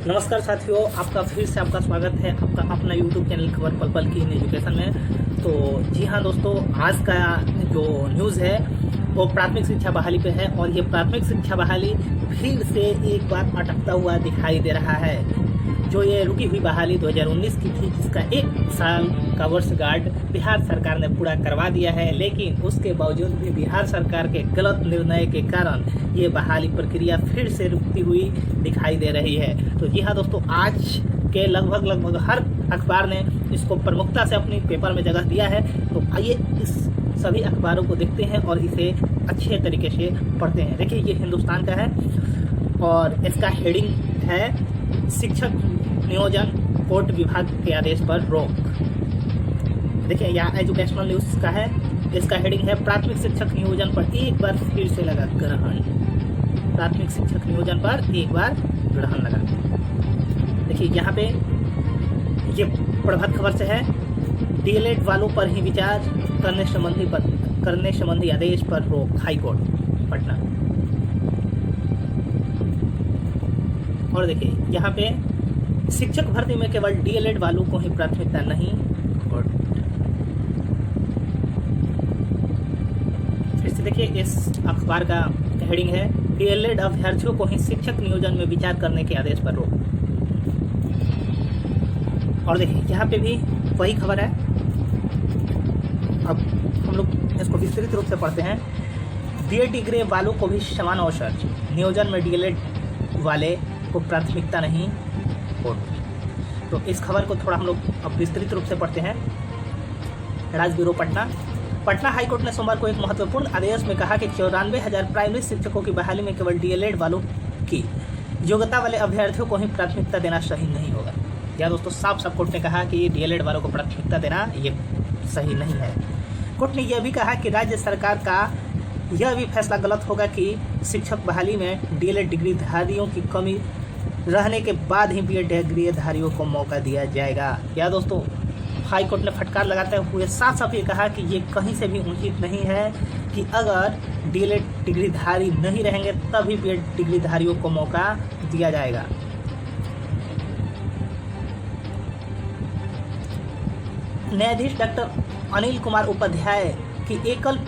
नमस्कार साथियों, आपका फिर से आपका स्वागत है आपका अपना YouTube चैनल खबर पल पल की इन एजुकेशन में। तो जी हाँ दोस्तों, आज का जो न्यूज़ है वो प्राथमिक शिक्षा बहाली पे है और ये प्राथमिक शिक्षा बहाली फिर से एक बार अटकता हुआ दिखाई दे रहा है। जो ये रुकी हुई बहाली 2019 की थी, जिसका 1 साल का वर्षगांठ बिहार सरकार ने पूरा करवा दिया है, लेकिन उसके बावजूद भी बिहार सरकार के गलत निर्णय के कारण ये बहाली प्रक्रिया फिर से रुकती हुई दिखाई दे रही है। तो जी हाँ दोस्तों, आज के लगभग हर अखबार ने इसको प्रमुखता से अपनी पेपर में जगह दिया है। तो आइए इस सभी अखबारों को देखते हैं और इसे अच्छे तरीके से पढ़ते हैं। देखिए, ये हिंदुस्तान का है और इसका हेडिंग है शिक्षक नियोजन कोर्ट विभाग के आदेश पर रोक। देखिए, यहाँ एजुकेशनल न्यूज़ का है, इसका हेडिंग है प्राथमिक शिक्षक नियोजन पर एक बार फिर से लगा ग्रहण। प्राथमिक शिक्षक नियोजन पर एक बार ग्रहण लगा। देखिए, यहाँ पे ये प्रभात खबर से है, डीएलएड वालों पर ही विचार करने संबंधी आदेश पर रोक, हाईकोर्ट पटना। और देखिए, यहाँ पे शिक्षक भर्ती में केवल डीएलएड वालों को ही प्राथमिकता नहीं। और फिर से देखिए, इस अखबार का हेडिंग है डीएलएड अभ्यर्थियों को ही शिक्षक नियोजन में विचार करने के आदेश पर रोक। और देखिए, यहाँ पे भी वही खबर है। अब हम लोग इसको विस्तृत रूप से पढ़ते हैं। बीएड डिग्री वालों को भी समान अवसर, नियोजन में डीएलएड वाले को प्राथमिकता नहीं। तो इस खबर को थोड़ा हम लोग अब विस्तृत रूप से पढ़ते हैं। राज्य ब्यूरो पटना हाईकोर्ट ने सोमवार को एक महत्वपूर्ण आदेश में कहा कि 94,000 प्राइमरी शिक्षकों की बहाली में केवल डीएलएड वालों की योग्यता वाले अभ्यर्थियों को ही प्राथमिकता देना सही नहीं होगा। या दोस्तों, साफ कोर्ट ने कहा कि डीएलएड वालों को प्राथमिकता देना ये सही नहीं है। कोर्ट ने यह भी कहा कि राज्य सरकार का यह भी फैसला गलत होगा कि शिक्षक बहाली में डीएलएड डिग्रीधारियों की कमी रहने के बाद ही बीएड डिग्रीधारियों को मौका दिया जाएगा। या दोस्तों, हाई कोर्ट ने फटकार लगाते हुए साफ ये कहा कि ये कहीं से भी उचित नहीं है कि अगर डीएलएड डिग्रीधारी नहीं रहेंगे तभी बीएड डिग्रीधारियों को मौका दिया जाएगा। न्यायाधीश डॉक्टर अनिल कुमार उपाध्याय की एकल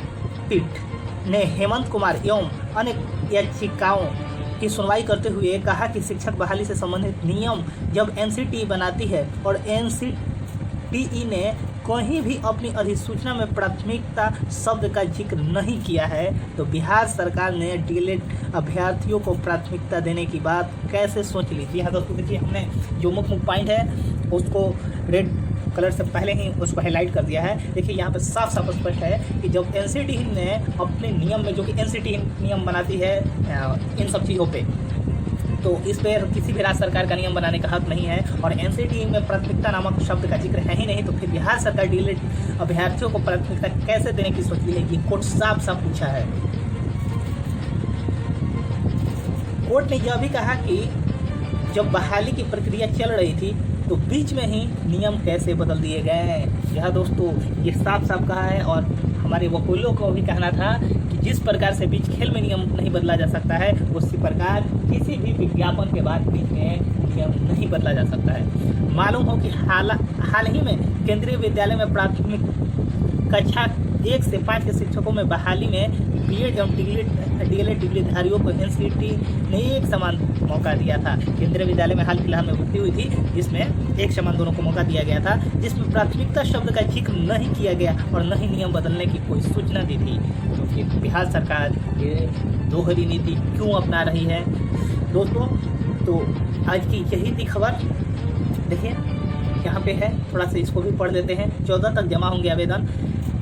पीठ ने हेमंत कुमार एवं अन्य याचिकाओं की सुनवाई करते हुए कहा कि शिक्षक बहाली से संबंधित नियम जब एनसीटीई बनाती है और एनसीटीई ने कहीं भी अपनी अधिसूचना में प्राथमिकता शब्द का जिक्र नहीं किया है, तो बिहार सरकार ने डीएलएड अभ्यर्थियों को प्राथमिकता देने की बात कैसे सोच ली। जी हाँ दोस्तों, देखिए, हमने जो मुख्य पॉइंट है उसको रेड कलर से पहले ही उसको हाईलाइट कर दिया है। देखिए, यहाँ पर साफ स्पष्ट है कि जब एनसीटीई ने अपने नियम में, जो कि एनसीटीई नियम बनाती है इन सब चीज़ों पे, तो इस पर किसी भी राज्य सरकार का नियम बनाने का हक नहीं है और एनसीटीई में प्राथमिकता नामक शब्द का जिक्र है ही नहीं, तो फिर बिहार सरकार डीएलएड अभ्यर्थियों को प्राथमिकता कैसे देने की सोच ली है, ये कोर्ट साफ पूछा है। कोर्ट ने यह भी कहा कि जब बहाली की प्रक्रिया चल रही थी तो बीच में ही नियम कैसे बदल दिए गए। यह दोस्तों, ये साफ कहा है और हमारे वकीलों को भी कहना था कि जिस प्रकार से बीच खेल में नियम नहीं बदला जा सकता है, उसी प्रकार किसी भी विज्ञापन के बाद बीच में नियम नहीं बदला जा सकता है। मालूम हो कि हाल ही में केंद्रीय विद्यालय में प्राथमिक कक्षा 1 से 5 के शिक्षकों में बहाली में बीएड एवं डीएलएड डिग्रीधारियों को एनसीटीई ने एक समान मौका दिया था। केंद्रीय विद्यालय में हाल फिलहाल में भर्ती हुई थी, जिसमें एक समान दोनों को मौका दिया गया था, जिसमें प्राथमिकता शब्द का जिक्र नहीं किया गया और न ही नियम बदलने की कोई सूचना दी थी। तो फिर बिहार सरकार ये दोहरी नीति क्यों अपना रही है दोस्तों? तो आज की यही थी खबर। देखिए, यहाँ पे है, थोड़ा सा इसको भी पढ़ लेते हैं। 14 तक जमा होंगे आवेदन।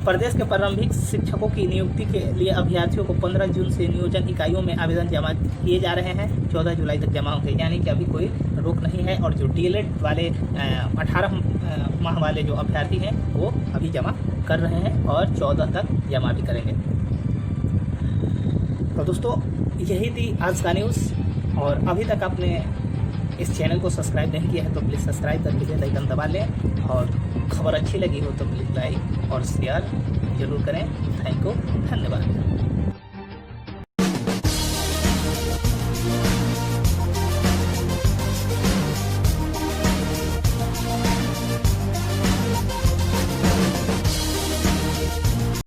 प्रदेश के प्रारंभिक शिक्षकों की नियुक्ति के लिए अभ्यर्थियों को 15 जून से नियोजन इकाइयों में आवेदन जमा किए जा रहे हैं। 14 जुलाई तक जमा होंगे, यानी कि अभी कोई रोक नहीं है। और जो डीएलएड वाले 18 माह वाले जो अभ्यर्थी हैं वो अभी जमा कर रहे हैं और 14 तक जमा भी करेंगे। तो दोस्तों, यही थी आज का न्यूज़। और अभी तक आपने इस चैनल को सब्सक्राइब नहीं किया है तो प्लीज़ सब्सक्राइब कर लीजिए, आइकन दबा लें। और खबर अच्छी लगी हो तो प्लीज़ लाइक और शेयर जरूर करें। थैंक यू, धन्यवाद।